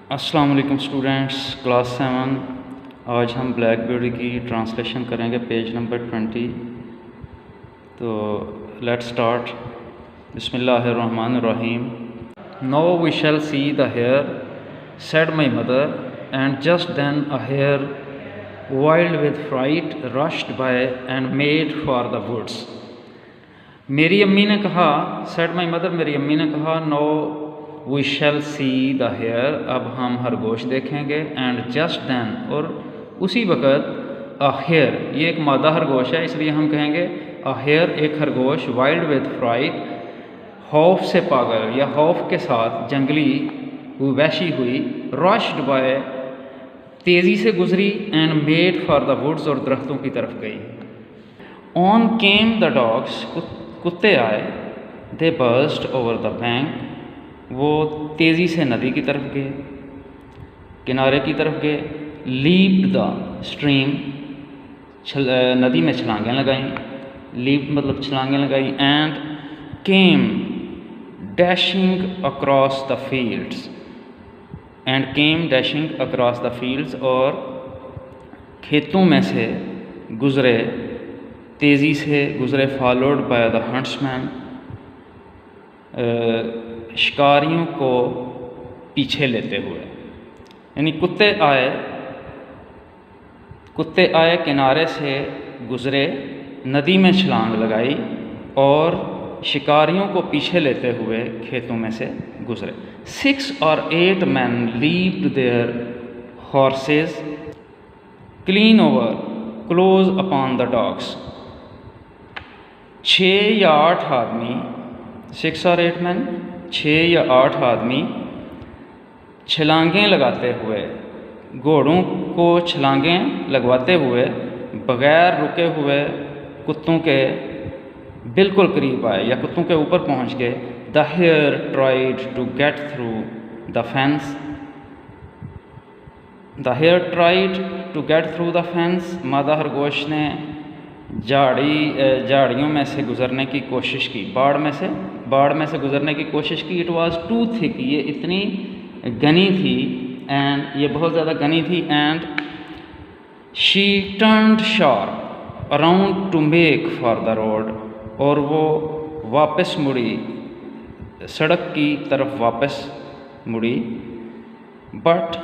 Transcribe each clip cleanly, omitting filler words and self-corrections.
अस्सलाम वालेकुम students, class 7। आज हम ब्लैकबेरी की ट्रांसलेशन करेंगे, पेज नंबर 20। तो लेट्स स्टार्ट। बिस्मिल्लाहिर्रहमानिर्रहीम। No we shall see the hare, said my mother, and just then a hare wild with fright rushed by and made for the woods. मेरी अम्मी ने कहा, सेड माई मदर, मेरी अम्मी ने कहा, no we shall see the hare, अब हम खरगोश देखेंगे, एंड जस्ट दैन, और उसी वक़्त अ हेयर, ये एक मादा खरगोश है इसलिए हम कहेंगे अ हेयर, एक खरगोश, वाइल्ड विद फ्राइट, खौफ से पागल या खौफ के साथ, जंगली वहशी हुई, रश्ड बाय, तेज़ी से गुजरी, and made for the woods, और दरख्तों की तरफ गई। ऑन केम द डॉग्स, कुत्ते आए, दे बर्स्ट ओवर द बैंक, वो तेज़ी से नदी की तरफ गए, किनारे की तरफ गए। लीप्ड द स्ट्रीम, नदी में छलांगें लगाईं, लीप मतलब छलांगें लगाईं। And came dashing across the fields, and came dashing across the fields, और खेतों में से गुज़रे, तेज़ी से गुज़रे। फॉलोड बाय द हंट्समैन, शिकारियों को पीछे लेते हुए, यानी कुत्ते आए, किनारे से गुज़रे, नदी में छलांग लगाई, और शिकारियों को पीछे लेते हुए खेतों में से गुज़रे। 6 or 8 men leaped their horses clean over, close upon the dogs। 6 या 8 आदमी, 6 or 8 men, 6 या 8 आदमी छलांगें लगाते हुए, घोड़ों को छलांगें लगवाते हुए, बग़ैर रुके हुए कुत्तों के बिल्कुल करीब आए या कुत्तों के ऊपर पहुंच गए। The hare tried to get through the fence, the hare tried to get through the fence, मादा खरगोश ने झाड़ियों में से गुज़रने की कोशिश की, बाड़ में से गुज़रने की कोशिश की। इट वॉज टू थिक, ये इतनी घनी थी, एंड ये बहुत ज़्यादा घनी थी। And she turned sharp around to make for the road, और वो वापस मुड़ी, सड़क की तरफ वापस मुड़ी। But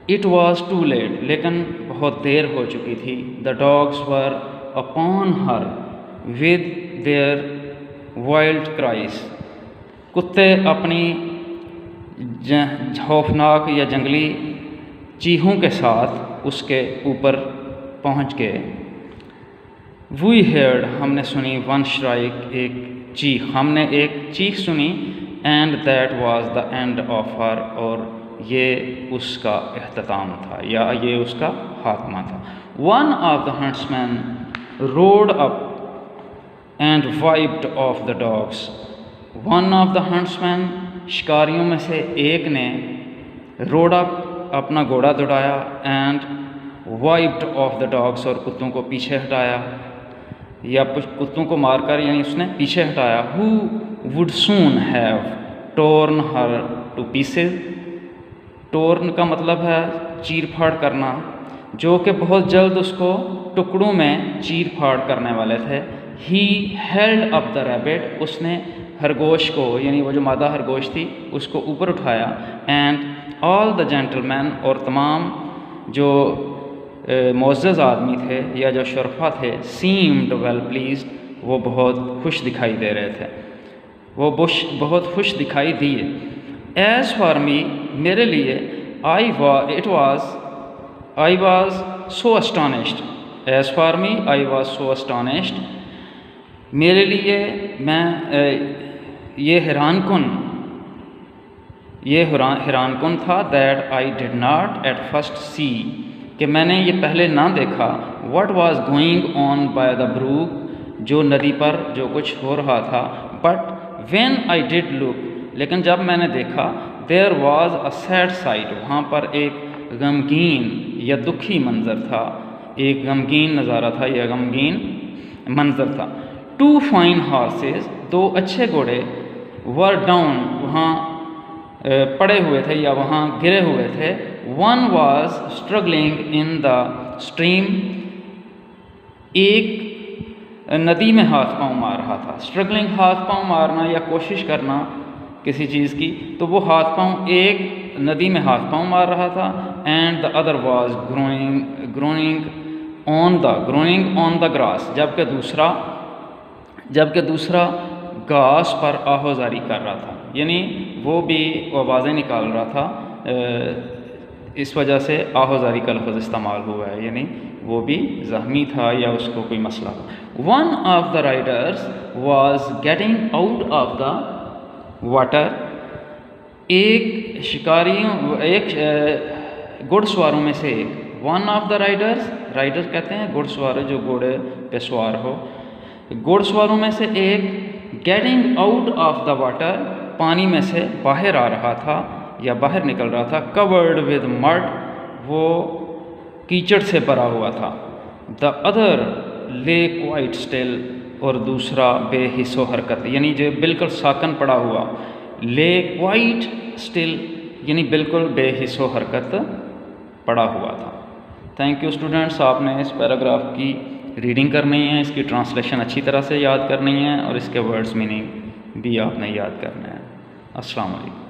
it was too late, लेकिन बहुत देर हो चुकी थी। The dogs were upon her with their wild cries, कुत्ते अपनी खौफनाक या जंगली चीहों के साथ उसके ऊपर पहुंच गए। वी हेard, हमने सुनी, वन स्ट्राइक, एक चीख, हमने एक चीख सुनी। And that was the end of her, और ये उसका अख्ताम था या ये उसका खात्मा था। One of the huntsman road up and wiped off the dogs, one of the huntsman, शिकारियों में से एक ने, रोड अप, अपना घोड़ा दौड़ाया, and wiped off the dogs, और कुत्तों को पीछे हटाया या कुत्तों को मारकर, यानी उसने पीछे हटाया। Who would soon have torn her to pieces, torn का मतलब है चीर फाड़ करना, जो कि बहुत जल्द उसको टुकड़ों में चीर फाड़ करने वाले थे। He held up the rabbit, उसने खरगोश को, यानी वो जो मादा खरगोश थी, उसको ऊपर उठाया। एंड ऑल द जेंटलमैन, और तमाम जो मोअज़्ज़ज़ आदमी थे या जो शरफा थे, सीम्ड वेल प्लीज्ड, वो बहुत खुश दिखाई दे रहे थे, वो बहुत खुश दिखाई दिए। एज़ फॉर मी, मेरे लिए, I was so astonished, as for me I was so astonished, मेरे लिए मैं ये हैरानकुन था। That I did not at first see, कि मैंने ये पहले ना देखा। What was going on by the brook, जो नदी पर जो कुछ हो रहा था। But when I did look, लेकिन जब मैंने देखा, there was a sad sight, वहाँ पर एक गमगीन या दुखी मंज़र था, एक गमगीन नज़ारा था या गमगीन मंज़र था। 2 फाइन हॉर्सेस, 2 अच्छे घोड़े, वर डाउन, वहाँ पड़े हुए थे या वहाँ गिरे हुए थे। One was struggling in the stream, एक नदी में हाथ पांव मार रहा था। स्ट्रगलिंग हाथ पांव मारना या कोशिश करना किसी चीज़ की, तो वो हाथ पांव एक नदी में हाथ पांव मार रहा था। And the other was growing on the grass, जबकि दूसरा घास पर आहोजारी कर रहा था, यानी वो भी आवाज़ें निकाल रहा था। इस वजह से आहोजारी का लफ्ज़ इस्तेमाल हुआ है, यानी वो भी ज़ख्मी था या उसको कोई मसला था। One of the riders was getting out of the water, घुड़सवारों में से एक, वन ऑफ द राइडर कहते हैं घुड़सवार जो घोड़े पे सवार हो, घुड़सवारों में से एक getting out of the water, पानी में से बाहर आ रहा था या बाहर निकल रहा था। कवर्ड विद मड, वो कीचड़ से भरा हुआ था। द अदर ले क्वाइट स्टिल, और दूसरा बेहिस्सो हरकत, यानी जो बिल्कुल साकन पड़ा हुआ। ले क्वाइट स्टिल यानी बिल्कुल बेहिस्सो हरकत पड़ा हुआ था। थैंक यू स्टूडेंट्स, आपने इस पैराग्राफ की रीडिंग करनी है, इसकी ट्रांसलेशन अच्छी तरह से याद करनी है और इसके वर्ड्स मीनिंग भी आपने याद करना है। अस्सलाम वालेकुम।